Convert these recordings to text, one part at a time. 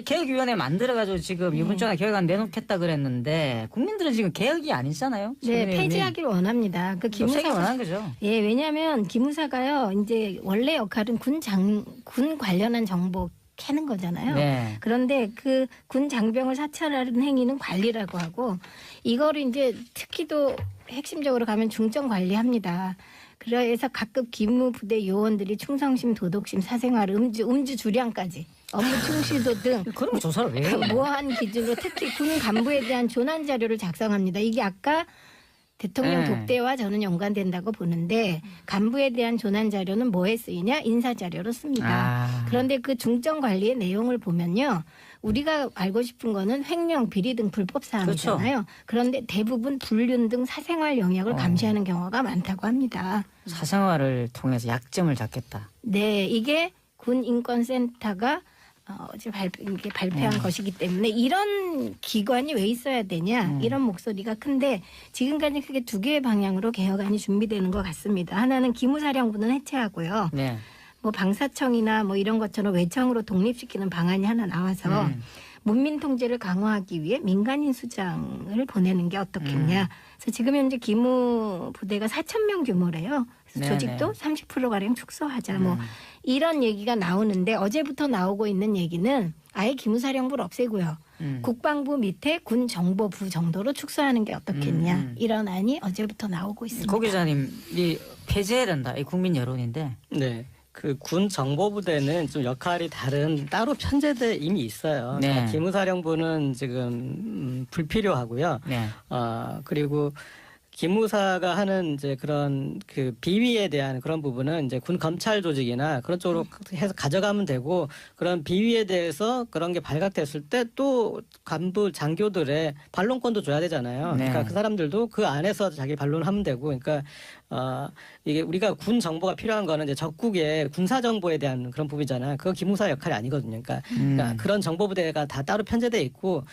개혁위원회 만들어가지고 지금 이번 주에 개혁안 내놓겠다 그랬는데 국민들은 지금 개혁이 아니잖아요. 네, 폐지하기를 원합니다. 그 기무사가 원하는 거죠. 예, 왜냐하면 기무사가요, 이제 원래 역할은 군 관련한 정보 캐는 거잖아요. 네. 그런데 그 군 장병을 사찰하는 행위는 관리라고 하고 이거를 이제 특히도 핵심적으로 가면 중점 관리합니다. 그래서 각급 기무부대 요원들이 충성심, 도덕심, 사생활, 음주 주량까지 업무 충실도 등 그런 거 조사를 왜 해요? 모호한 기준으로 특히 군 간부에 대한 조난 자료를 작성합니다. 이게 아까 대통령 네. 독대와 저는 연관된다고 보는데 간부에 대한 조난 자료는 뭐에 쓰이냐? 인사 자료로 씁니다. 그런데 그 중점 관리의 내용을 보면요. 우리가 알고 싶은 거는 횡령, 비리 등 불법 사항이잖아요. 그렇죠. 그런데 대부분 불륜 등 사생활 영역을 감시하는 경우가 많다고 합니다. 사생활을 통해서 약점을 잡겠다. 네, 이게 군인권센터가 어제 이렇게 발표한 것이기 때문에 이런 기관이 왜 있어야 되냐 이런 목소리가 큰데 지금까지 크게 두 개의 방향으로 개혁안이 준비되는 것 같습니다. 하나는 기무사령부는 해체하고요. 네. 뭐 방사청이나 뭐 이런 것처럼 외청으로 독립시키는 방안이 하나 나와서 문민 통제를 강화하기 위해 민간인 수장을 보내는 게 어떻겠냐. 그래서 지금 현재 기무 부대가 4,000명 규모래요. 그래서 조직도 30%가량 축소하자. 뭐 이런 얘기가 나오는데 어제부터 나오고 있는 얘기는 아예 기무사령부를 없애고요. 국방부 밑에 군정보부 정도로 축소하는 게 어떻겠냐. 이런 안이 어제부터 나오고 있습니다. 고 기자님이 폐지해야 된다. 이 국민 여론인데. 네. 그 군 정보부대는 좀 역할이 다른 따로 편제돼 이미 있어요. 네. 그러니까 기무사령부는 지금 불필요하고요. 네. 그리고 기무사가 하는 이제 그런 그 비위에 대한 그런 부분은 이제 군 검찰 조직이나 그런 쪽으로 해서 가져가면 되고 그런 비위에 대해서 그런 게 발각됐을 때 또 간부 장교들의 반론권도 줘야 되잖아요. 네. 그러니까 그 사람들도 그 안에서 자기 반론을 하면 되고 그러니까 이게 우리가 군 정보가 필요한 거는 이제 적국의 군사 정보에 대한 그런 부분이잖아요. 그거 기무사 역할이 아니거든요. 그러니까 그런 정보부대가 다 따로 편제돼 있고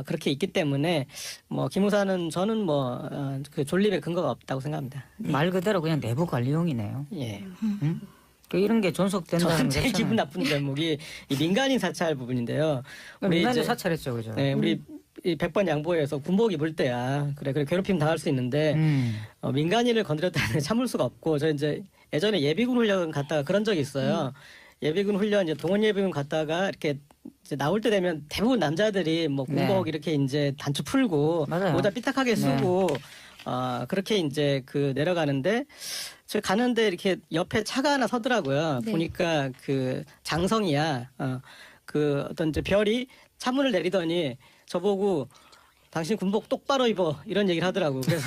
그렇게 있기 때문에 뭐 기무사는 저는 뭐 그 존립의 근거가 없다고 생각합니다. 말 그대로 그냥 내부 관리용이네요. 예. 그 이런 게 존속된다는 저는 제일 것은 기분 나쁜 대목이 이 민간인 사찰 부분인데요. 민간인 이제 사찰했죠, 그죠? 네, 우리 이 100번 양보해서 군복 입을 때야 그래 괴롭힘 당할 수 있는데 민간인을 건드렸다는 참을 수가 없고 저 이제 예전에 예비군 훈련 갔다가 그런 적이 있어요. 예비군 훈련 이제 동원 예비군 갔다가 이렇게 이제 나올 때 되면 대부분 남자들이 뭐 군복 네. 이렇게 이제 단추 풀고 맞아요. 모자 삐딱하게 쓰고 그렇게 이제 그 내려가는데 저 가는데 이렇게 옆에 차가 하나 서더라고요. 네. 보니까 그 장성이야. 그 어떤 이제 별이 차문을 내리더니 저보고 당신 군복 똑바로 입어 이런 얘기를 하더라고. 그래서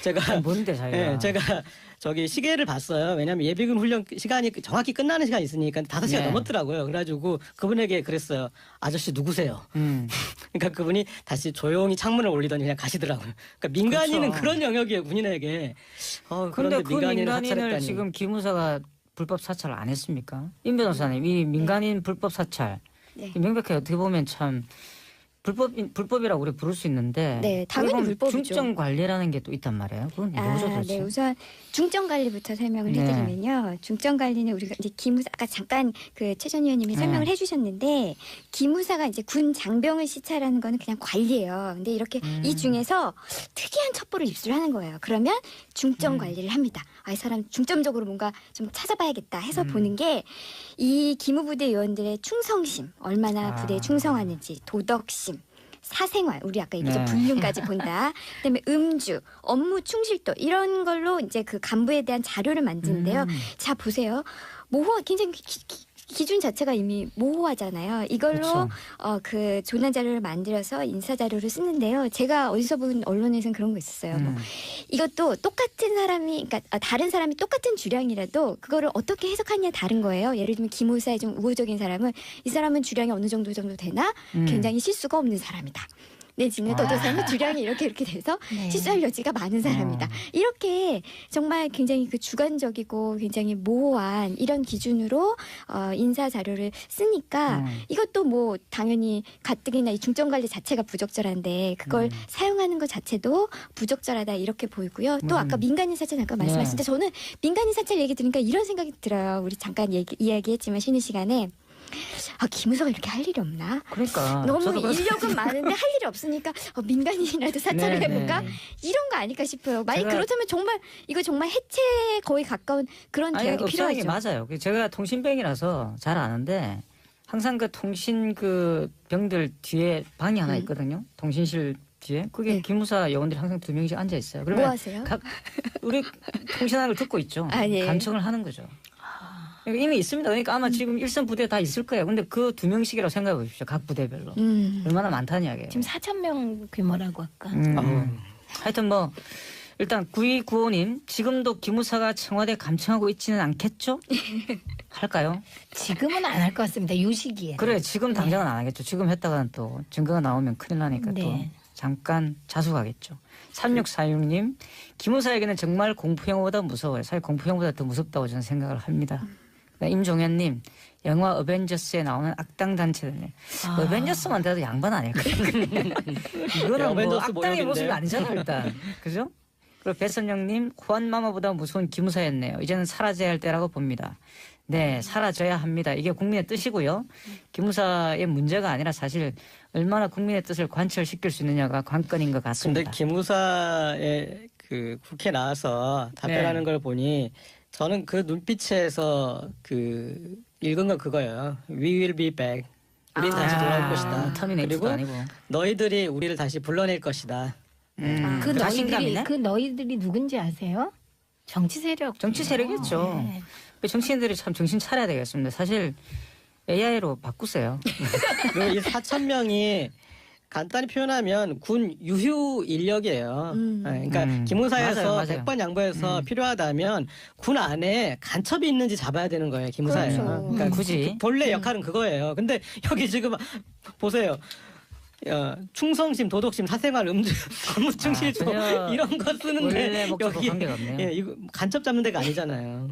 제가 뭔데 자기가? 네, 제가 저기 시계를 봤어요. 왜냐하면 예비군 훈련 시간이 정확히 끝나는 시간이 있으니까 5시간 네. 넘었더라고요. 그래가지고 그분에게 그랬어요. 아저씨 누구세요? 그러니까 그분이 다시 조용히 창문을 올리더니 그냥 가시더라고요. 그러니까 민간인은 그렇죠. 그런 영역이에요. 군인에게. 근데 그런데 그 민간인을 민간인을 사찰했다니. 지금 기무사가 불법 사찰을 안 했습니까? 임 변호사님, 이 민간인 불법 사찰 네. 명백하게 어떻게 보면 참 불법이라고 우리 부를 수 있는데 네, 당연히 그건 불법이죠. 중점 관리라는 게 또 있단 말이에요. 그건 뭐죠 도대체? 네, 우선 중점 관리부터 설명을 네. 해드리면요. 중점 관리는 우리가 이제 기무사 아까 잠깐 그 최 전 의원님이 설명을 해주셨는데 기무사가 이제 군 장병을 시찰하는 거는 그냥 관리예요. 근데 이렇게 이 중에서 특이한 첩보를 입수하는 거예요. 그러면 중점 관리를 합니다. 이 사람 중점적으로 뭔가 좀 찾아봐야겠다 해서 보는 게 이 기무부대 요원들의 충성심, 얼마나 부대에 충성하는지, 도덕심. 사생활, 우리 아까 얘기했죠. 네. 불륜까지 본다. 그다음에 음주, 업무 충실도 이런 걸로 이제 그 간부에 대한 자료를 만드는데요. 자 보세요. 굉장히 기준 자체가 이미 모호하잖아요. 이걸로 그렇죠. 그 조난 자료를 만들어서 인사 자료를 쓰는데요. 제가 어디서 본 언론에서는 그런 거 있었어요. 뭐 이것도 똑같은 사람이, 그러니까 다른 사람이 똑같은 주량이라도 그거를 어떻게 해석하느냐 다른 거예요. 예를 들면 기무사의 좀 우호적인 사람은 이 사람은 주량이 어느 정도 되나 굉장히 실수가 없는 사람이다. 내지는 어떤 사람은 주량이 이렇게 돼서 네. 실수할 여지가 많은 사람이다. 이렇게 정말 굉장히 그 주관적이고 굉장히 모호한 이런 기준으로 인사 자료를 쓰니까 이것도 뭐 당연히 가뜩이나 이 중점 관리 자체가 부적절한데 그걸 사용하는 것 자체도 부적절하다 이렇게 보이고요. 또 아까 민간인 사찰 잠깐 말씀하셨는데 저는 민간인 사찰 얘기 들으니까 이런 생각이 들어요. 우리 잠깐 이야기했지만 쉬는 시간에 기무사가 이렇게 할 일이 없나? 그러니까 너무 저도 인력은 많은데 할 일이 없으니까 민간인이라도 사찰을 네, 해볼까? 네. 이런 거 아닐까 싶어요. 만약 제가- 그렇다면 정말 이거 정말 해체에 거의 가까운 그런 아니 계약이 없어하는 게 필요하죠. 맞아요. 제가 통신병이라서 잘 아는데 항상 그 통신 그 병들 뒤에 방이 하나 있거든요. 통신실 뒤에 그게 네. 기무사 요원들이 항상 2명씩 앉아 있어요. 뭐 그러면 하세요? 우리 통신학을 듣고 있죠. 아, 예. 감청을 하는 거죠. 그러니까 이미 있습니다. 그러니까 아마 지금 일선 부대에 다 있을 거예요. 근데 그 2명씩이라고 생각해 보십시오. 각 부대별로. 얼마나 많다는 이야기예요. 지금 4,000명 규모라고 아까. 하여튼 뭐 일단 9295님 지금도 기무사가 청와대 감청하고 있지는 않겠죠? 할까요? 지금은 안 할 것 같습니다. 유시기에. 그래 지금 당장은 안 하겠죠. 지금 했다가는 또 증거가 나오면 큰일 나니까 또 네. 잠깐 자숙하겠죠. 3646님 기무사에게는 정말 공포영화보다 무서워요. 사실 공포영화보다 더 무섭다고 저는 생각을 합니다. 임종현님 영화 어벤져스에 나오는 악당 단체들 어벤져스만 돼도 양반 아닐까요? 이거는 뭐 어벤져스 악당의 모욕인데. 모습이 아니잖아 일단 그죠? 그리고 배선영님 호환마마보다 무서운 기무사였네요. 이제는 사라져야 할 때라고 봅니다. 네 사라져야 합니다. 이게 국민의 뜻이고요. 기무사의 문제가 아니라 사실 얼마나 국민의 뜻을 관철시킬 수 있느냐가 관건인 것 근데 같습니다. 기무사의 그 국회 나와서 답변하는 네. 걸 보니 저는 그 눈빛에서 그 읽은 건 그거예요. We will be back. 우린 다시 돌아올 것이다. 터미네이터도 그리고 아니고. 너희들이 우리를 다시 불러낼 것이다. 그 자신감이네? 너희들이 누군지 아세요? 정치 세력. 정치 세력이겠죠. 네. 정치인들이 참 정신 차려야 되겠습니다. 사실 AI로 바꾸세요. 그리고 이 4,000명이 간단히 표현하면 군 유휴 인력이에요. 그러니까 기무사에서 맞아요, 맞아요. 100번 양보해서 필요하다면 군 안에 간첩이 있는지 잡아야 되는 거예요. 기무사에요. 그렇죠. 그러니까 굳이. 본래 역할은 그거예요. 근데 여기 지금 보세요. 충성심, 도덕심, 사생활, 업무 충실도 전혀 이런 거 쓰는데 원래 목적과 여기 관계가 없네요. 예, 이거 간첩 잡는 데가 아니잖아요.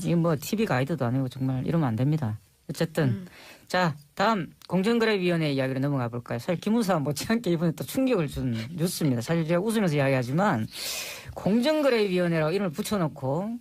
이게 뭐 TV 가이드도 아니고 정말 이러면 안 됩니다. 어쨌든 자 다음 공정거래위원회 이야기로 넘어가 볼까요? 사실 기무사 못지않게 이번에 또 충격을 준 뉴스입니다. 사실 제가 웃으면서 이야기하지만 공정거래위원회라고 이름을 붙여놓고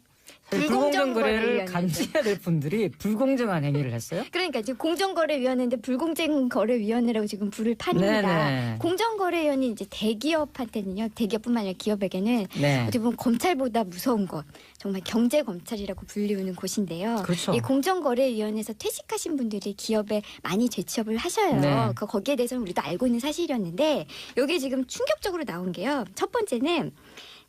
사실 불공정 거래를 불공정거래위원회인데. 감시해야 될 분들이 불공정한 행위를 했어요. 그러니까 지금 공정거래위원회인데 불공정거래위원회라고 지금 불을 팝니다. 네네. 공정거래위원회 이제 대기업한테는요, 대기업뿐만 아니라 기업에게는 네. 어떻게 보면 검찰보다 무서운 것, 정말 경제검찰이라고 불리우는 곳인데요. 그렇죠. 이 공정거래위원회에서 퇴직하신 분들이 기업에 많이 재취업을 하셔요. 네. 거기에 대해서는 우리도 알고 있는 사실이었는데 여기 지금 충격적으로 나온 게요. 첫 번째는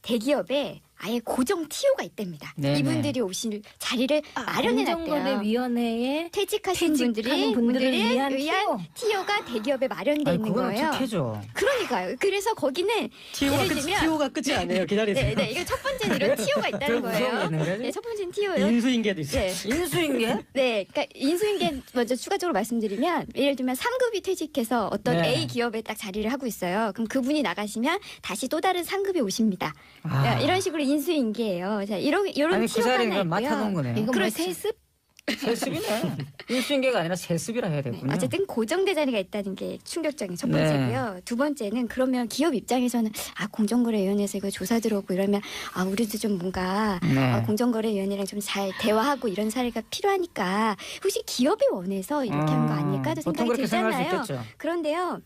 대기업에 아예 고정 TO가 있답니다. 네네. 이분들이 오실 자리를 마련해놨대요. 공정거래위원회에 퇴직하신 퇴직하는 분들을 분들을 위한 TO가 대기업에 마련돼 아니, 있는 그거는 거예요. 특혜죠. 그러니까요. 그래서 거기는 예를 들면 TO가 끝이 아니에요. 기다리세요. 네, 이거 첫 번째는 이런 TO가 있다는 더 무서운 게 거예요. 있는 거지? 네, 첫 번째는 TO요. 인수인계도 있어요. 네. 인수인계? 네, 그러니까 인수인계 먼저 추가적으로 말씀드리면 예를 들면 3급이 퇴직해서 어떤 네. A 기업에 딱 자리를 하고 있어요. 그럼 그분이 나가시면 다시 또 다른 3급이 오십니다. 아. 이런 식으로 인수인계예요. 자, 이런 아니 그 TO가 자리는 하나 그럼 있고요. 맡아놓은 거네요. 이거 뭐 그렇죠. 세습? 세습이네. 인수인계가 아니라 세습이라 해야 되군요. 어쨌든 고정대 자리가 있다는 게 충격적인 첫 네. 번째고요. 두 번째는 그러면 기업 입장에서는 공정거래위원회에서 이거 조사 들어오고 이러면 우리도 좀 뭔가 네. 공정거래위원회랑 좀 잘 대화하고 이런 사례가 필요하니까 혹시 기업이 원해서 이렇게 한 거 아닐까도 보통 생각이 그렇게 생각할 수 들잖아요. 있겠죠. 그런데요.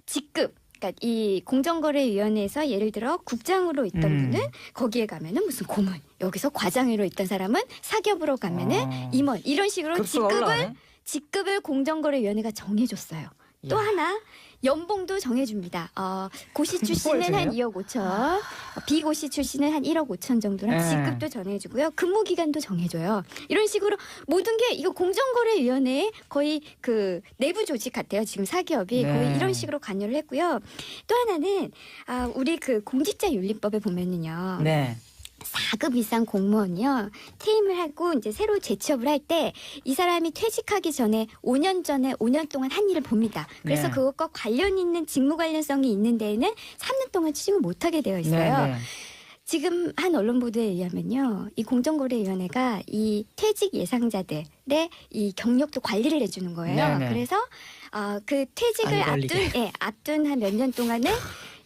직급 그러니까 이 공정거래위원회에서 예를 들어 국장으로 있던 분은 거기에 가면은 무슨 고문, 여기서 과장으로 있던 사람은 사격으로 가면은 임원 이런 식으로 급수가 올라가네. 직급을 공정거래위원회가 정해줬어요. 또 하나 연봉도 정해줍니다. 고시 출신은 한 2억 5천, 비고시 출신은 한 1억 5천 정도랑 네. 직급도 정해주고요. 근무 기간도 정해줘요. 이런 식으로 모든 게 이거 공정거래위원회의 거의 그 내부 조직 같아요. 지금 사기업이 네. 거의 이런 식으로 관여를 했고요. 또 하나는 우리 그 공직자윤리법에 보면은요. 네. 4급 이상 공무원이요. 퇴임을 하고 이제 새로 재취업을 할 때 이 사람이 퇴직하기 전에 5년 동안 한 일을 봅니다. 그래서 네. 그것과 관련 있는 직무 관련성이 있는 데에는 3년 동안 취직을 못하게 되어 있어요. 네, 네. 지금 한 언론 보도에 의하면요, 이 공정거래위원회가 이 퇴직 예상자들의 이 경력도 관리를 해주는 거예요. 네네. 그래서 그 퇴직을 안 걸리게. 앞둔 한 몇 년 동안은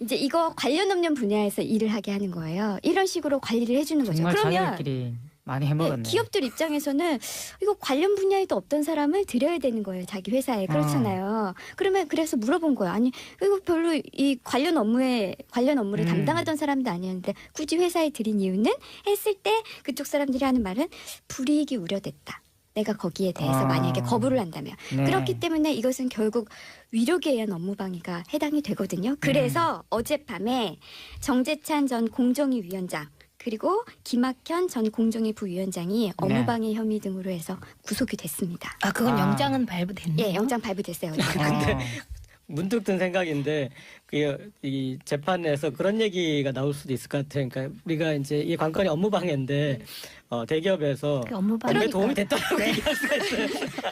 이제 이거 관련 없는 분야에서 일을 하게 하는 거예요. 이런 식으로 관리를 해주는 거죠. 정말 그러면 자기들끼리 많이 해먹었네. 기업들 입장에서는 이거 관련 분야에도 없던 사람을 들여야 되는 거예요. 자기 회사에. 그렇잖아요. 그러면 그래서 물어본 거예요. 아니 이거 별로 이 관련 업무를 담당하던 사람도 아니었는데 굳이 회사에 들인 이유는 했을 때 그쪽 사람들이 하는 말은 불이익이 우려됐다. 내가 거기에 대해서 만약에 거부를 한다면. 네. 그렇기 때문에 이것은 결국 위력에 의한 업무방해가 해당이 되거든요. 그래서 어젯밤에 정재찬 전 공정위 위원장 그리고 김학현 전 공정위 부위원장이 업무방해 혐의 등으로 해서 구속이 됐습니다. 아 그건 아. 영장은 발부됐네요. 예, 영장 발부됐어요. 어제. 문득 든 생각인데 이 재판에서 그런 얘기가 나올 수도 있을 것 같아요. 그러니까 우리가 이제 이 관건이 업무방해인데 대기업에서 그 업무방해 업무에 도움이 됐다고 얘기할 수가 있어요.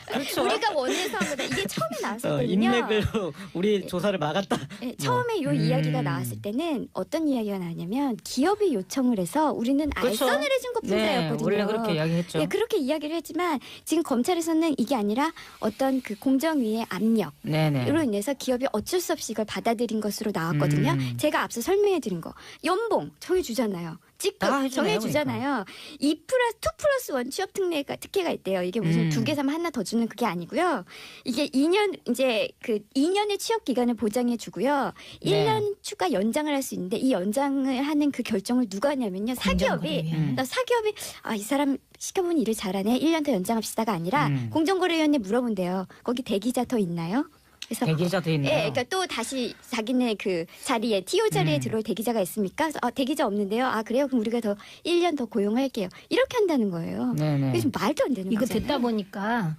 그렇죠. 우리가 원해서 한 거다. 이게 처음에 나왔었거든요. 인맥으로 우리 조사를 막았다. 네, 처음에 요 이야기가 나왔을 때는 어떤 이야기가 나왔냐면 기업이 요청을 해서 우리는 그렇죠. 알선을 해준 것 네, 뿐이었거든요. 원래 그렇게 이야기했죠. 예, 그렇게 이야기를 했지만 지금 검찰에서는 이게 아니라 어떤 그 공정위의 압력으로 네네. 인해서 기업이 어쩔 수 없이 이걸 받아들인 것으로 나왔거든요. 제가 앞서 설명해드린 거 연봉 정해주잖아요. 다 직급 해주네요, 정해주잖아요. 2+1 취업 특혜가 있대요. 이게 무슨 2개 사면 하나 더 주는 그게 아니고요. 이게 2년 이제 그 2년의 취업 기간을 보장해 주고요. 1년 추가 연장을 할 수 있는데 이 연장을 하는 그 결정을 누가 하냐면요. 사기업이 그러니까 사기업이 이 사람 시켜본 일을 잘하네. 1년 더 연장합시다가 아니라 공정거래위원회 물어본대요. 거기 대기자 더 있나요? 그래서 대기자도 있네요. 예, 그러니까 또 다시 자기네 그 자리에 TO 자리에 들어올 대기자가 있습니까? 그래서 대기자 없는데요. 아 그래요? 그럼 우리가 더 1년 더 고용할게요. 이렇게 한다는 거예요. 네네. 이게 좀 말도 안 되는 이거 거잖아요. 듣다 보니까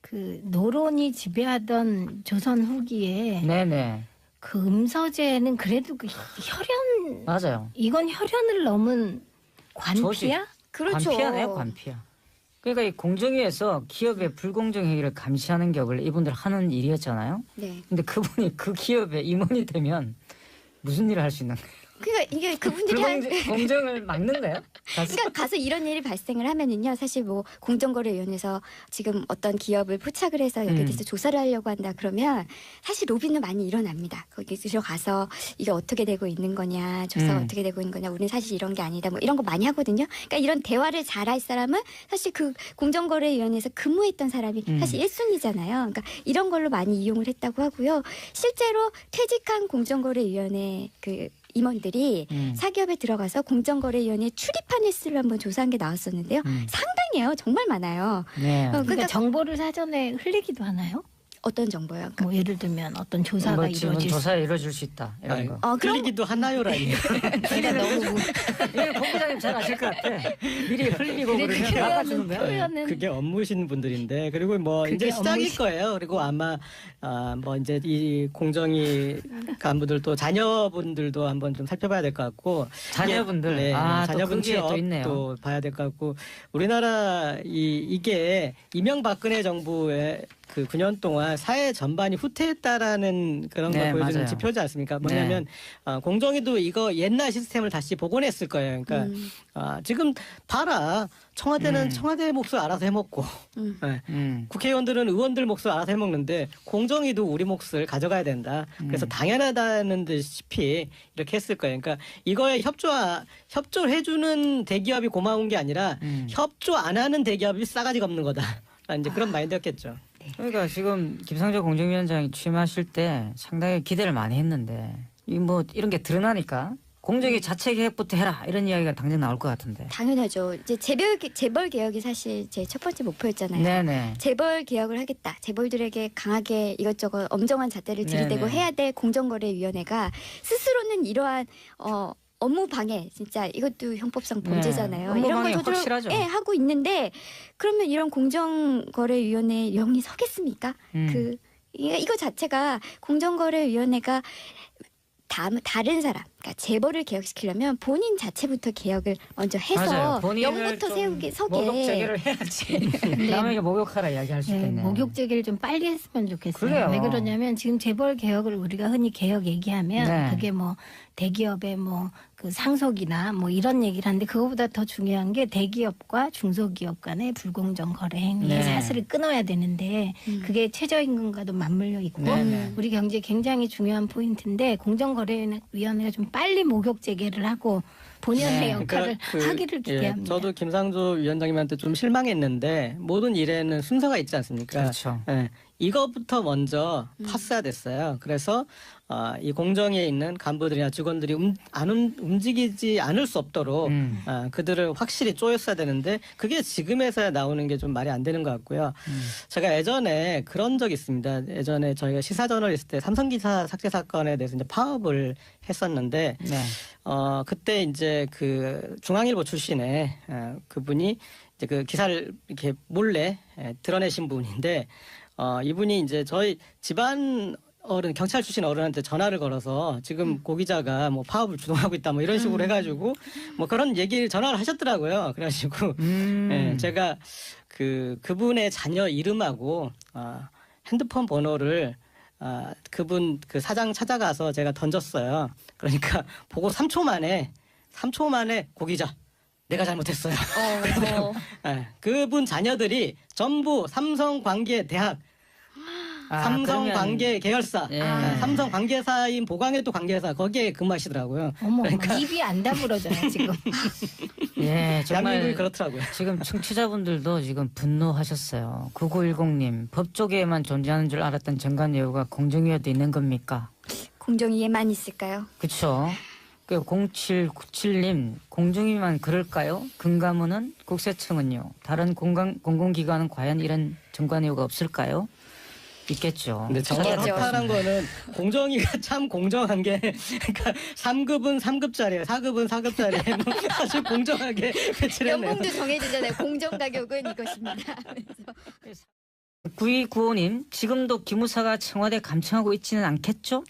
그 노론이 지배하던 조선 후기에 네네. 그 음서제는 그래도 그 혈연 맞아요. 이건 혈연을 넘은 관피야? 조직. 그렇죠. 관피하네요, 관피야. 그러니까 이 공정위에서 기업의 불공정 행위를 감시하는 게 원래 이분들 하는 일이었잖아요. 네. 근데 그분이 그 기업의 임원이 되면 무슨 일을 할 수 있는 거예요? 그러니까 이게 그분들이 공정을 막는 거예요? 그러니까 가서 이런 일이 발생을 하면은요. 사실 뭐 공정거래위원회에서 지금 어떤 기업을 포착을 해서 여기에 대해서 조사를 하려고 한다 그러면 사실 로비는 많이 일어납니다. 거기 들어가서 이게 어떻게 되고 있는 거냐, 조사가 어떻게 되고 있는 거냐, 우리는 사실 이런 게 아니다, 뭐 이런 거 많이 하거든요. 그러니까 이런 대화를 잘할 사람은 사실 그 공정거래위원회에서 근무했던 사람이 사실 1순위잖아요. 그러니까 이런 걸로 많이 이용을 했다고 하고요. 실제로 퇴직한 공정거래위원회 그 임원들이 사기업에 들어가서 공정거래위원회에 출입한 횟수를 한번 조사한 게 나왔었는데요. 상당해요. 정말 많아요. 네. 그러니까 정보를 사전에 흘리기도 하나요? 어떤 정보요? 뭐 예를 들면 어떤 조사가 뭐 지금 이루어질 수 조사에 이루어질 수 있다 이런 거. 그럼 흘리기도 하나요라니. 제가 너무 이게 본부장님 잘 아실 것 같아. 미리 흘리고 그래도 그러면 막아주는 거야. 표현은 그게 업무신 분들인데 그리고 뭐 그게 이제 시작일 업무신. 거예요. 그리고 아마 뭐 이제 이 공정위 간부들도 자녀분들도 한번 좀 살펴봐야 될 것 같고 자녀분들. 네, 아, 자녀분 또 그게 또 있네요. 취업도 봐야 될 것 같고 우리나라 이게 이명박근혜 정부의 그 9년 동안 사회 전반이 후퇴했다라는 그런 걸 네, 보여주는 맞아요. 지표지 않습니까? 뭐냐면 공정위도 이거 옛날 시스템을 다시 복원했을 거예요. 그러니까 지금 봐라. 청와대는 청와대 몫을 알아서 해먹고 네. 국회의원들은 의원들 몫을 알아서 해먹는데 공정위도 우리 몫을 가져가야 된다. 그래서 당연하다는 듯이 이렇게 했을 거예요. 그러니까 이거에 협조를 해주는 대기업이 고마운 게 아니라 협조 안 하는 대기업이 싸가지가 없는 거다. 이제 그런 마인드였겠죠. 그러니까 지금 김상조 공정위원장이 취임하실 때 상당히 기대를 많이 했는데 이 뭐 이런 게 드러나니까 공정위 자체 개혁부터 해라 이런 이야기가 당장 나올 것 같은데. 당연하죠. 이제 재벌 개혁이 사실 제 첫 번째 목표였잖아요. 네네. 재벌 개혁을 하겠다. 재벌들에게 강하게 이것저것 엄정한 잣대를 들이대고 네네. 해야 될 공정거래위원회가 스스로는 이러한 업무 방해 진짜 이것도 형법상 범죄잖아요. 업무 이런 방해 걸 저절 확실하죠. 하고 있는데 그러면 이런 공정거래위원회 영이 서겠습니까? 이거 자체가 공정거래위원회가 다른 사람, 그러니까 재벌을 개혁시키려면 본인 자체부터 개혁을 먼저 해서 맞아요. 본인을 영부터 좀 서게. 목욕 제기를 해야지. 남에게 목욕하라 이야기할 수 있겠네. 목욕 제기를 좀 빨리 했으면 좋겠어요. 그래요. 왜 그러냐면 지금 재벌 개혁을 우리가 흔히 개혁 얘기하면 네. 그게 뭐 대기업의 뭐 그 상속이나 뭐 이런 얘기를 하는데 그거보다 더 중요한 게 대기업과 중소기업 간의 불공정 거래 행위의 네. 사슬을 끊어야 되는데 그게 최저임금과도 맞물려 있고 네. 우리 경제에 굉장히 중요한 포인트인데 공정거래위원회가 좀 빨리 모격 재개를 하고 본연의 네. 역할을 하기를 기대합니다. 저도 김상조 위원장님한테 좀 실망했는데 모든 일에는 순서가 있지 않습니까? 그렇죠. 예, 이거부터 먼저 팠어야 됐어요. 그래서 이 공정위에 있는 간부들이나 직원들이 움직이지 않을 수 없도록 그들을 확실히 쪼였어야 되는데 그게 지금에서야 나오는 게 좀 말이 안 되는 것 같고요. 제가 예전에 그런 적이 있습니다. 예전에 저희가 시사저널리스트 때 삼성기사 삭제 사건에 대해서 이제 파업을 했었는데 네. 그때 이제 그 중앙일보 출신의 그분이 이제 그 기사를 이렇게 몰래 드러내신 분인데 이분이 이제 저희 집안 어른 경찰 출신 어른한테 전화를 걸어서 지금 고 기자가 뭐 파업을 주동하고 있다 뭐 이런 식으로 해가지고 뭐 그런 얘기를 전화를 하셨더라고요. 그래가지고 제가 그분의 자녀 이름하고 핸드폰 번호를 그분 그 사장 찾아가서 제가 던졌어요. 그러니까 보고 3초 만에 고 기자 내가 잘못했어요. 그분 자녀들이 전부 삼성 관계 대학 삼성 관계 계열사, 예. 삼성 관계사인 보강에도 관계사 거기에 근무하시더라고요. 어머, 그러니까 입이 안 다물어져요 지금. 예, 대한민국이 정말 그렇더라고요. 지금 청취자분들도 지금 분노하셨어요. 9910님, 법조계에만 존재하는 줄 알았던 정관예우가 공정위에도 있는 겁니까? 공정위에만 있을까요? 그렇죠. 0797님, 공정위만 그럴까요? 금감원은 국세청은요. 다른 공공기관은 과연 이런 정관예우가 없을까요? 있겠죠. 근데 정말 있겠죠. 허탈한 거는 공정위가 참 공정한 게 그러니까 3급은 3급짜리, 4급은 4급짜리 아주 공정하게 배치를 했네요. 연봉도 정해지잖아요. 공정 가격은 이것입니다. 9295님, 지금도 기무사가 청와대 감청하고 있지는 않겠죠?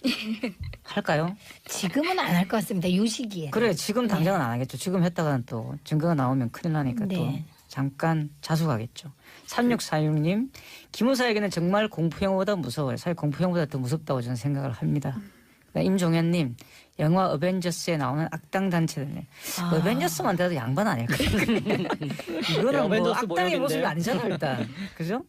할까요? 지금은 안 할 것 같습니다. 요 시기에. 그래, 지금 당장은 안 하겠죠. 지금 했다가는 또 증거가 나오면 큰일 나니까 또 네. 잠깐 자숙하겠죠. 3646님, 기무사에게는 정말 공포영화보다 무서워요. 사실 공포영화보다 더 무섭다고 저는 생각을 합니다. 임종현님, 영화 어벤져스에 나오는 악당 단체들네. 어벤져스만 돼도 양반 아닐까요? 이거는 뭐 어벤져스 악당의 모욕인데요. 모습이 아니잖아 일단. 그죠?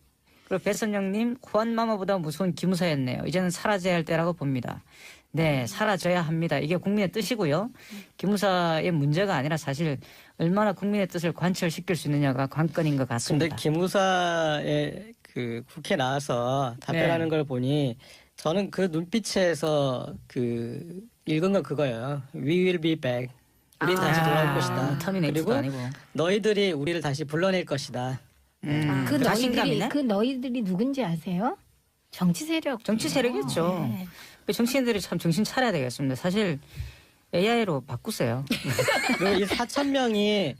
그리고 배선영님, 호환마마보다 무서운 기무사였네요. 이제는 사라져야 할 때라고 봅니다. 네, 사라져야 합니다. 이게 국민의 뜻이고요. 기무사의 문제가 아니라 사실 얼마나 국민의 뜻을 관철시킬 수 있느냐가 관건인 것 근데 같습니다. 기무사의 그 국회 나와서 답변하는 네. 걸 보니 저는 그 눈빛에서 그 읽은 건 그거예요. We will be back. 우린 다시 돌아올 것이다. 터미네이터도 그리고 아니고. 너희들이 우리를 다시 불러낼 것이다. 그 자신감이네? 너희들이 누군지 아세요? 정치 세력. 정치 세력이죠. 네. 정치인들이 참 정신 차려야 되겠습니다. 사실 AI로 바꾸세요. 그리고 이 4천 명이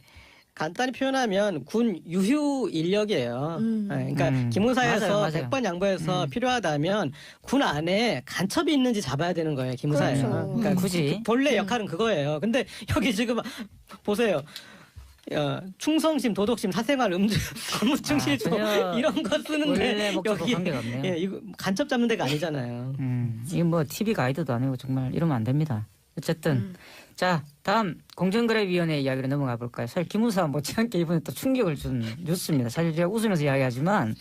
간단히 표현하면 군 유휴 인력이에요. 그러니까 기무사에서 맞아요. 100번 양보해서 필요하다면 군 안에 간첩이 있는지 잡아야 되는 거예요. 기무사에는. 그렇죠. 그러니까 굳이. 본래 역할은 그거예요. 근데 여기 지금 보세요. 충성심, 도덕심, 사생활, 업무충실도 전혀 이런 거 쓰는데 원래 목적과 여기 관계가 없네요. 예, 이거 간첩 잡는 데가 아니잖아요. 이게 뭐 TV 가이드도 아니고 정말 이러면 안 됩니다. 어쨌든 자 다음 공정거래위원회 이야기로 넘어가 볼까요? 사실 기무사 못지않게 이번에 또 충격을 줬습니다. 사실 제가 웃으면서 이야기하지만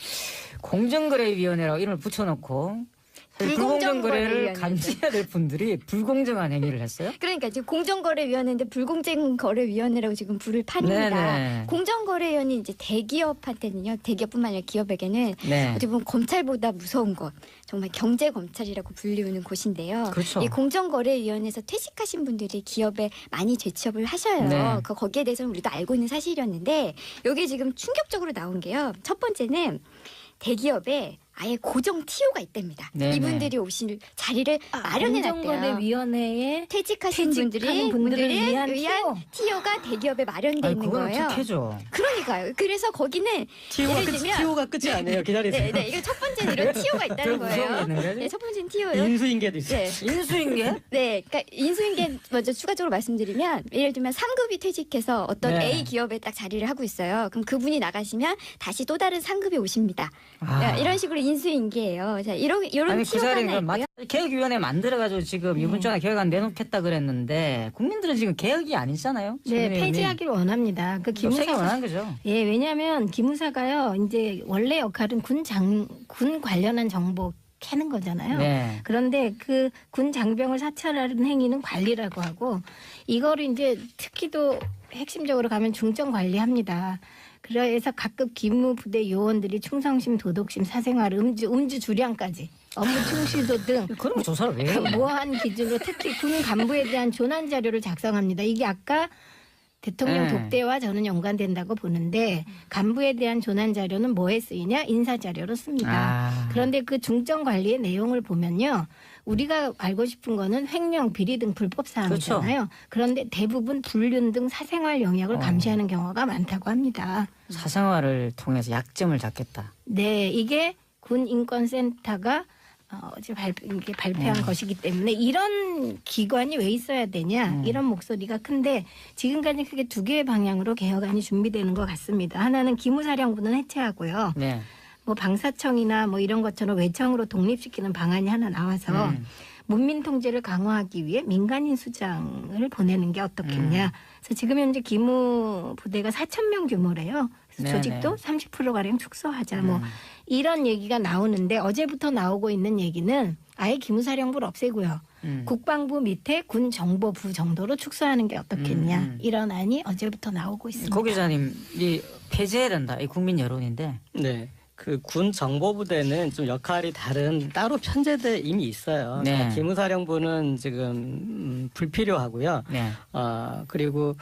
공정거래위원회라고 이름을 붙여놓고 사실 불공정 거래를 불공정거래위원회. 감시해야 될 분들이 불공정한 행위를 했어요. 그러니까 지금 공정거래위원회인데 불공정거래위원회라고 지금 불을 판입니다. 네네. 공정거래위원회 이제 대기업한테는요, 대기업뿐만 아니라 기업에게는 네. 어떻게 보면 검찰보다 무서운 곳, 정말 경제검찰이라고 불리우는 곳인데요. 그렇죠. 이 공정거래위원회에서 퇴직하신 분들이 기업에 많이 재취업을 하셔요. 네. 거기에 대해서는 우리도 알고 있는 사실이었는데 여기 지금 충격적으로 나온 게요. 첫 번째는 대기업에 아예 고정 TO가 있답니다. 네네. 이분들이 오실 자리를 마련해놨대요. 공정거래위원회에 퇴직하신 퇴직하는 분들이 분들을 위한 TO가 대기업에 마련돼 아니 있는 그거는 거예요. 특혜죠. 그러니까요. 그래서 거기는 예를 들면 TO가 끝이 아니에요. 기다리세요. 네, 이거 첫 번째는 이런 TO가 있다는 더 거예요. 무서운 게 있는 거지? 네, 첫 번째는 TO예요. 인수인계도 있어요. 네. 인수인계? 네, 그러니까 인수인계 먼저 추가적으로 말씀드리면 예를 들면 3급이 퇴직해서 어떤 네. A 기업에 딱 자리를 하고 있어요. 그럼 그분이 나가시면 다시 또 다른 3급이 오십니다. 아. 이런 식으로 인수인계예요. 자, 이런 아니 그 TO가 하나 자리가 있고요. 개혁위원회 만들어가지고 지금 이번 주에 개혁안 내놓겠다 그랬는데 국민들은 지금 개혁이 아니잖아요. 네, 최근에 이미. 폐지하기를 원합니다. 그 없애기 기무사가 원하는 거죠. 예, 왜냐하면 기무사가요. 이제 원래 역할은 군 관련한 정보 캐는 거잖아요. 네. 그런데 그 군 장병을 사찰하는 행위는 관리라고 하고 이거를 이제 특히도 핵심적으로 가면 중점 관리합니다. 그래서 각급 기무부대 요원들이 충성심, 도덕심, 사생활, 음주 주량까지 업무 충실도 등 그런 거 조사를 왜 해요? 모호한 기준으로 특히 군 간부에 대한 조난 자료를 작성합니다. 이게 아까 대통령 네. 독대와 저는 연관된다고 보는데 간부에 대한 조난 자료는 뭐에 쓰이냐? 인사 자료로 씁니다. 아. 그런데 그 중점 관리의 내용을 보면요. 우리가 알고 싶은 거는 횡령, 비리 등 불법 사항이잖아요. 그런데 대부분 불륜 등 사생활 영역을 감시하는 경우가 많다고 합니다. 사생활을 통해서 약점을 잡겠다. 네, 이게 군인권센터가 어제 발표한 것이기 때문에 이런 기관이 왜 있어야 되냐 이런 목소리가 큰데 지금까지 크게 두 개의 방향으로 개혁안이 준비되는 것 같습니다. 하나는 기무사령부는 해체하고요. 네. 뭐 방사청이나 뭐 이런 것처럼 외청으로 독립시키는 방안이 하나 나와서 문민 통제를 강화하기 위해 민간인 수장을 보내는 게 어떻겠냐. 그래서 지금 현재 기무 부대가 4,000명 규모래요. 그래서 네네. 조직도 30%가량 축소하자. 뭐 이런 얘기가 나오는데 어제부터 나오고 있는 얘기는 아예 기무사령부를 없애고요. 국방부 밑에 군정보부 정도로 축소하는 게 어떻겠냐. 이런 안이 어제부터 나오고 있습니다. 고 기자님, 이 폐지해야 된다. 이 국민 여론인데. 네. 그 군 정보부대는 좀 역할이 다른 따로 편제돼 이미 있어요. 네. 그러니까 기무사령부는 지금 불필요하고요. 네. 그리고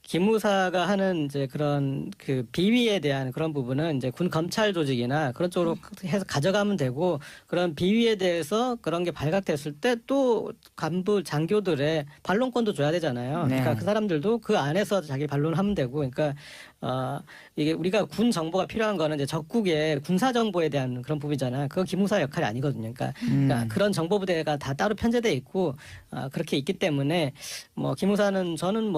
기무사가 하는 이제 그런 그 비위에 대한 그런 부분은 이제 군 검찰 조직이나 그런 쪽으로 해서 가져가면 되고 그런 비위에 대해서 그런 게 발각됐을 때 또 간부 장교들의 반론권도 줘야 되잖아요. 네. 그러니까 그 사람들도 그 안에서 자기 반론하면 되고 그러니까 이게 우리가 군 정보가 필요한 거는 이제 적국의 군사 정보에 대한 그런 부분이잖아요. 그거 기무사 역할이 아니거든요. 그러니까 그런 정보부대가 다 따로 편제돼 있고 그렇게 있기 때문에 뭐 기무사는 저는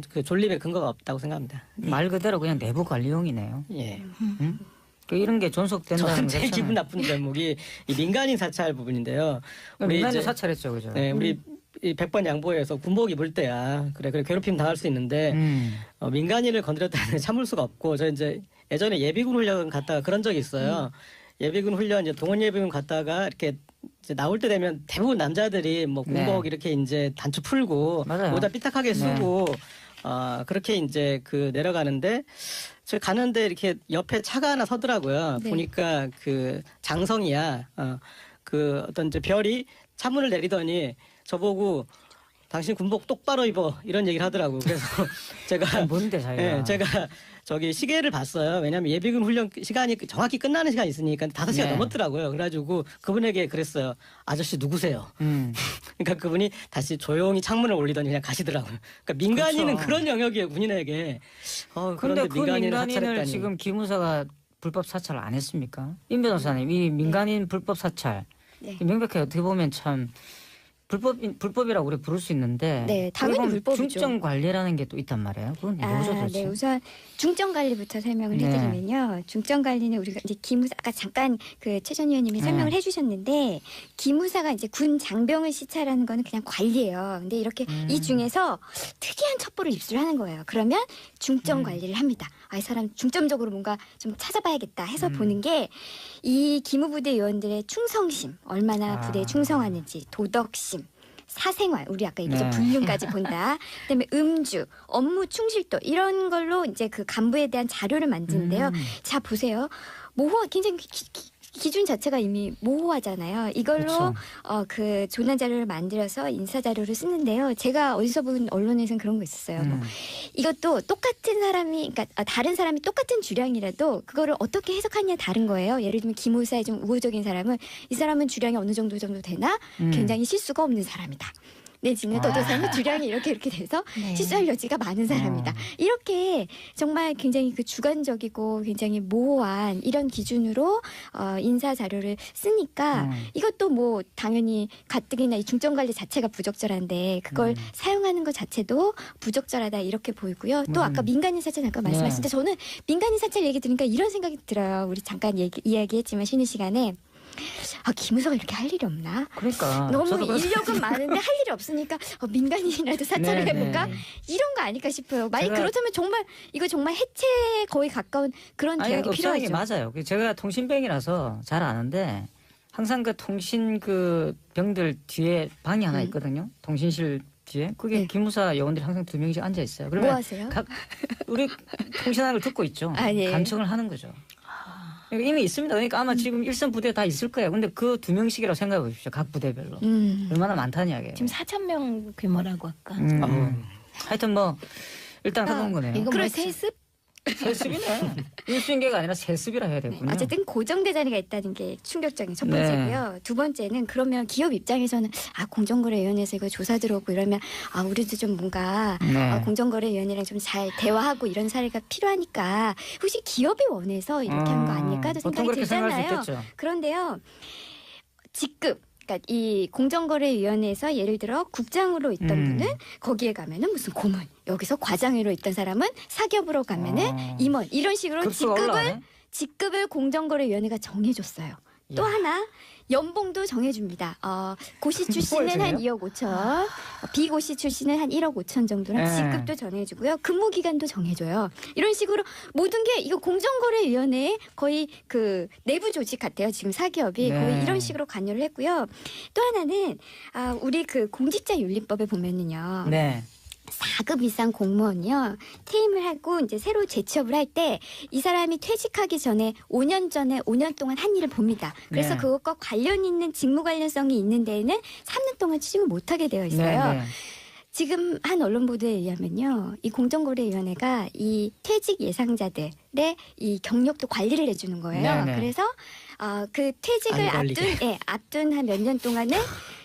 그 존립의 근거가 없다고 생각합니다. 말 그대로 그냥 내부 관리용이네요. 예. 그 이런 게 존속된다는 저는 제일 것은 기분 나쁜 대목이 이 민간인 사찰 부분인데요. 민간인 이제 사찰했죠, 그죠? 네, 우리 이 100번 양보해서 군복 입을 때야 그래 괴롭힘 당할 수 있는데 민간인을 건드렸다는 참을 수가 없고 저 이제 예전에 예비군 훈련 갔다가 그런 적이 있어요. 예비군 훈련 이제 동원 예비군 갔다가 이렇게 이제 나올 때 되면 대부분 남자들이 뭐 군복 네. 이렇게 이제 단추 풀고 맞아요. 모자 삐딱하게 쓰고 그렇게 이제 그 내려가는데 저 가는데 이렇게 옆에 차가 하나 서더라고요. 네. 보니까 그 장성이야. 그 어떤 이제 별이 차문을 내리더니 저보고 당신 군복 똑바로 입어 이런 얘기를 하더라고. 그래서 제가 뭔데 자기가? 예, 제가 저기 시계를 봤어요. 왜냐하면 예비군 훈련 시간이 정확히 끝나는 시간이 있으니까 5시가 네. 넘었더라고요. 그래가지고 그분에게 그랬어요. 아저씨 누구세요? 그러니까 그분이 다시 조용히 창문을 올리더니 그냥 가시더라고요. 그러니까 민간인은 그렇죠. 그런 영역이에요. 군인에게. 근데 그런데 그 민간인을 민간인을 사찰했다니. 지금 기무사가 불법 사찰을 안 했습니까? 임 변호사님, 이 민간인 불법 사찰 네. 명백하게 어떻게 보면 참 불법이라고 우리 부를 수 있는데 네, 당연히 어떻게 보면 불법이죠. 중점 관리라는 게 또 있단 말이에요. 그건 뭐죠, 도대체? 네, 우선 중점 관리부터 설명을 네. 해드리면요. 중점 관리는 우리가 이제 기무사 아까 잠깐 그 최 전 의원님이 설명을 해주셨는데 기무사가 이제 군 장병을 시찰하는 거는 그냥 관리예요. 근데 이렇게 이 중에서 특이한 첩보를 입수하는 거예요. 그러면 중점 관리를 합니다. 이 사람 중점적으로 뭔가 좀 찾아봐야겠다 해서 보는 게 이 기무부대 요원들의 충성심, 얼마나 부대에 충성하는지, 도덕심, 사생활, 우리 아까 얘기했죠. 네. 불륜까지 본다. 그다음에 음주, 업무 충실도 이런 걸로 이제 그 간부에 대한 자료를 만드는데요. 자 보세요. 굉장히 기준 자체가 이미 모호하잖아요. 이걸로 그렇죠. 그 조난 자료를 만들어서 인사 자료를 쓰는데요. 제가 어디서 본 언론에서는 그런 거 있었어요. 뭐 이것도 똑같은 사람이, 그러니까 다른 사람이 똑같은 주량이라도 그거를 어떻게 해석하느냐 다른 거예요. 예를 들면 기무사에 좀 우호적인 사람은 이 사람은 주량이 어느 정도 되나 굉장히 실수가 없는 사람이다. 내지는 또 사람은 주량이 이렇게 돼서 네. 실수할 여지가 많은 사람이다. 이렇게 정말 굉장히 그 주관적이고 굉장히 모호한 이런 기준으로 인사 자료를 쓰니까 이것도 뭐 당연히 가뜩이나 이 중점 관리 자체가 부적절한데 그걸 사용하는 것 자체도 부적절하다 이렇게 보이고요. 또 아까 민간인 사찰 잠깐 말씀하실 때 저는 민간인 사찰 얘기 들으니까 이런 생각이 들어요. 우리 잠깐 이야기했지만 쉬는 시간에 기무사가 이렇게 할 일이 없나? 그러니까 너무 저도 인력은 많은데 할 일이 없으니까 민간인이라도 사찰을 네, 해볼까? 네. 이런 거 아닐까 싶어요. 만약 제가- 그렇다면 이거 정말 해체에 거의 가까운 그런 아니 대학이 없다는 게 필요하죠. 맞아요. 제가 통신병이라서 잘 아는데 항상 그 통신 그 병들 뒤에 방이 하나 음. 있거든요. 통신실 뒤에 그게 네. 기무사 요원들이 항상 2명씩 앉아 있어요. 뭐 그러면 하세요? 우리 통신하는 걸 듣고 있죠. 아, 예. 감청을 하는 거죠. 그러니까 이미 있습니다. 그러니까 아마 지금 일선 부대 다 있을 거예요. 근데 그 2명씩이라고 생각해 보십시오. 각 부대별로. 얼마나 많다는 이야기예요. 지금 4,000명 규모라고 아까. 하여튼 뭐 일단 해본 거네요. 이거 뭐 그렇죠. 세습? 세습이네. 인수인계가 아니라 세습이라 해야 네, 되군요. 어쨌든 고정대 자리가 있다는 게 충격적인 첫 네. 번째고요. 두 번째는 그러면 기업 입장에서는 공정거래위원회에서 이거 조사 들어오고 이러면 우리도 좀 뭔가 네. 공정거래위원회랑 좀 잘 대화하고 이런 사례가 필요하니까 혹시 기업이 원해서 이렇게 한 거 아닐까도 보통 생각이 그렇게 생각할 수 들잖아요. 있겠죠. 그런데요. 직급 그러니까 이 공정거래위원회에서 예를 들어 국장으로 있던 분은 거기에 가면은 무슨 고문, 여기서 과장으로 있던 사람은 사기업으로 가면은 임원 이런 식으로 급수가 올라가네. 직급을 공정거래위원회가 정해줬어요. 또 야. 하나 연봉도 정해줍니다. 고시 출신은 한 정해요? 2억 5천, 비고시 출신은 한 1억 5천 정도는 네. 직급도 정해주고요. 근무 기간도 정해줘요. 이런 식으로 모든 게 이거 공정거래위원회의 거의 그 내부 조직 같아요. 지금 사기업이 네. 거의 이런 식으로 관여를 했고요. 또 하나는 우리 그 공직자윤리법에 보면은요. 네. 4급 이상 공무원이요. 퇴임을 하고 이제 새로 재취업을 할 때 이 사람이 퇴직하기 전에 5년 전에 5년 동안 한 일을 봅니다. 그래서 네. 그것과 관련 있는 직무 관련성이 있는 데에는 3년 동안 취직을 못하게 되어 있어요. 네, 네. 지금 한 언론 보도에 의하면요, 이 공정거래위원회가 이 퇴직 예상자들의 이 경력도 관리를 해주는 거예요. 네네. 그래서 그 퇴직을 안 걸리게. 앞둔 한 몇 년 동안은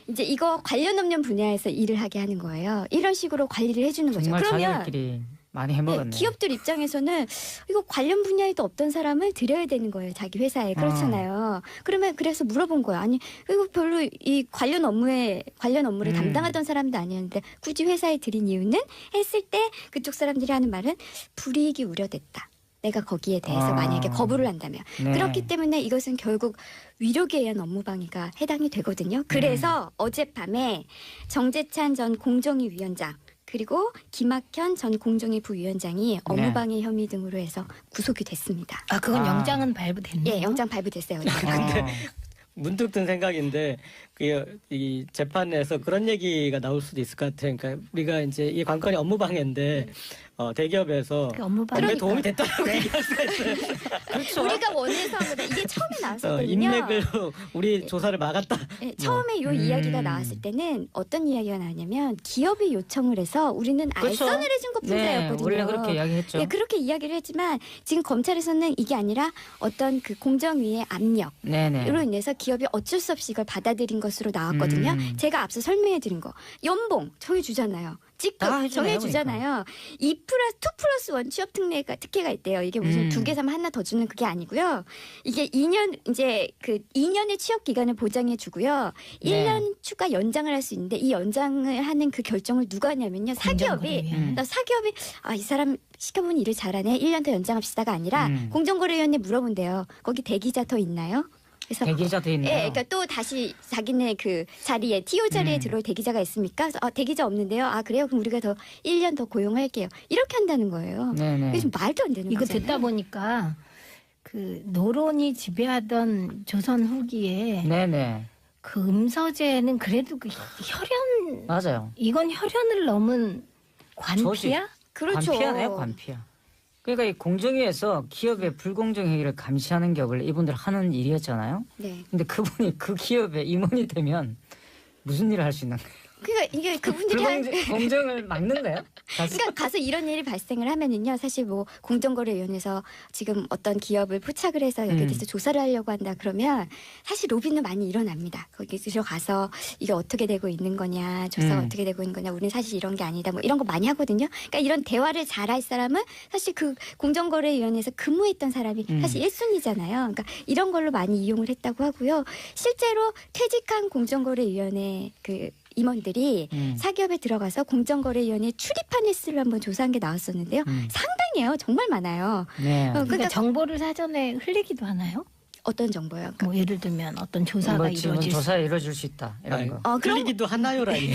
이제 이거 관련 없는 분야에서 일을 하게 하는 거예요. 이런 식으로 관리를 해주는 거죠. 정말 그러면 자기들끼리 많이 해먹었네. 기업들 입장에서는 이거 관련 분야에도 없던 사람을 들여야 되는 거예요. 자기 회사에. 그렇잖아요. 그러면 그래서 물어본 거예요. 아니 이거 별로 이 관련 업무를 담당하던 사람도 아니었는데 굳이 회사에 들인 이유는 했을 때 그쪽 사람들이 하는 말은 불이익이 우려됐다. 내가 거기에 대해서 만약에 거부를 한다면. 네. 그렇기 때문에 이것은 결국 위력에 의한 업무방해가 해당이 되거든요. 그래서 어젯밤에 정재찬 전 공정위 위원장 그리고 김학현 전 공정위 부위원장이 업무방해 혐의 등으로 해서 구속이 됐습니다. 그건 아. 영장은 발부됐네요. 예, 영장 발부됐어요. 어제. 문득 든 생각인데 이 재판에서 그런 얘기가 나올 수도 있을 것 같아요. 그러니까 우리가 이제 이 관건이 업무방해인데 대기업에서 그 업무방해. 업무에 도움이 됐다고 얘기할 수가 있어요. 그렇죠. 우리가 원해서 한 거다. 이게 처음에 나왔었거든요. 인맥으로 우리 조사를 막았다. 네, 처음에 요 이야기가 나왔을 때는 어떤 이야기가 나왔냐면 기업이 요청을 해서 우리는 그렇죠. 알선을 해준 것 뿐이었거든요. 네, 원래 그렇게 이야기했죠. 예, 그렇게 이야기를 했지만 지금 검찰에서는 이게 아니라 어떤 그 공정위의 압력으로 네네. 인해서 기업이 어쩔 수 없이 이걸 받아들인 것으로 나왔거든요. 제가 앞서 설명해드린 거 연봉 정해주잖아요. 다 직급 해주네요, 정해주잖아요. 2+2+1 취업 특혜가 있대요. 이게 무슨 두 개 사면 하나 더 주는 그게 아니고요. 이게 2년 이제 그 2년의 취업 기간을 보장해 주고요. 네. 1년 추가 연장을 할 수 있는데 이 연장을 하는 그 결정을 누가 하냐면요. 사기업이 그러니까 사기업이 이 사람 시켜보니 일을 잘하네. 1년 더 연장합시다가 아니라 공정거래위원회 물어본대요. 거기 대기자 더 있나요? 그래서 대기자 돼 있네요. 예, 그러니까 또 다시 자기네 그 자리에 TO 자리에 들어올 대기자가 있습니까? 그래서 대기자 없는데요. 그래요? 그럼 우리가 더 1년 더 고용할게요. 이렇게 한다는 거예요. 네네. 이게 좀 말도 안 되는 이거 거잖아요. 듣다 보니까 그 노론이 지배하던 조선 후기에 네네. 그 음서제는 그래도 그 혈연 맞아요. 이건 혈연을 넘은 조직. 관피야? 그렇죠. 관피하네요, 관피야. 그러니까 이 공정위에서 기업의 불공정 행위를 감시하는 게 원래 이분들 하는 일이었잖아요. 네. 근데 그분이 그 기업의 임원이 되면 무슨 일을 할 수 있는 거예요? 그러니까 이게 그분들이 공정을 막는 거예요? 그러니까 가서 이런 일이 발생을 하면은요. 사실 뭐 공정거래위원회에서 지금 어떤 기업을 포착을 해서 여기에 대해서 조사를 하려고 한다 그러면 사실 로비는 많이 일어납니다. 거기 들어가서 이게 어떻게 되고 있는 거냐, 조사가 어떻게 되고 있는 거냐, 우리는 사실 이런 게 아니다, 뭐 이런 거 많이 하거든요. 그러니까 이런 대화를 잘할 사람은 사실 그 공정거래위원회에서 근무했던 사람이 사실 1순위잖아요. 그러니까 이런 걸로 많이 이용을 했다고 하고요. 실제로 퇴직한 공정거래위원회 그 임원들이 사기업에 들어가서 공정거래위원회에 출입한 횟수를 한번 조사한 게 나왔었는데요. 상당해요. 정말 많아요. 네. 그러니까 그러니까 정보를 사전에 흘리기도 하나요? 어떤 정보요? 뭐 예를 들면 어떤 조사가 뭐 지금 이루어질 수 조사가 이루어질 수 있다 이런 거. 그럼 흘리기도 하나요라니.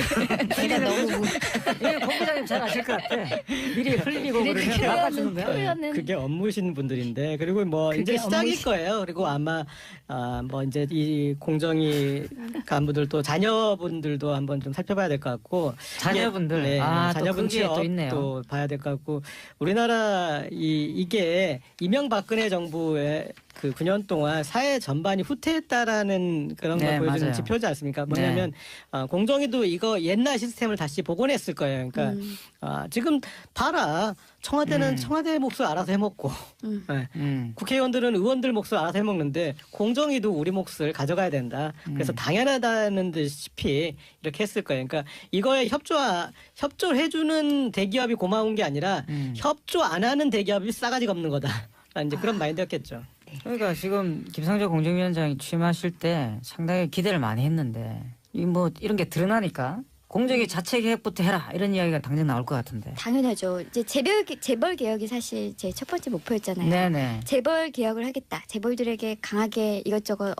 내가 너무 이거 공 부장님 잘 아실 것 같아. 미리 흘리고 그러면 막아주는 거야. 표현은 그게 업무신 분들인데 그리고 뭐 그게 이제 시작일 업무신- 거예요. 그리고 아마 뭐 이제 이 공정위 간부들도 자녀분들도 한번 좀 살펴봐야 될 것 같고 자녀분들. 네, 또 자녀분 그게 또 있네요. 취업도 봐야 될 것 같고 우리나라 이게 이명박근혜 정부의 그 9년 동안 사회 전반이 후퇴했다라는 그런 걸 네, 보여주는 맞아요. 지표지 않습니까? 뭐냐면 공정위도 이거 옛날 시스템을 다시 복원했을 거예요. 그러니까 지금 봐라 청와대는 청와대 몫을 알아서 해먹고 네. 국회의원들은 의원들 몫을 알아서 해먹는데 공정위도 우리 몫을 가져가야 된다. 그래서 당연하다는 듯이 이렇게 했을 거예요. 그러니까 이거에 협조를 해주는 대기업이 고마운 게 아니라 협조 안 하는 대기업이 싸가지가 없는 거다. 이제 그런 마인드였겠죠. 그러니까 지금 김상조 공정위원장이 취임하실 때 상당히 기대를 많이 했는데 이 뭐 이런 게 드러나니까 공정위 자체 개혁부터 해라 이런 이야기가 당장 나올 것 같은데. 당연하죠. 이제 재벌 개혁이 사실 제 첫 번째 목표였잖아요. 네네. 재벌 개혁을 하겠다. 재벌들에게 강하게 이것저것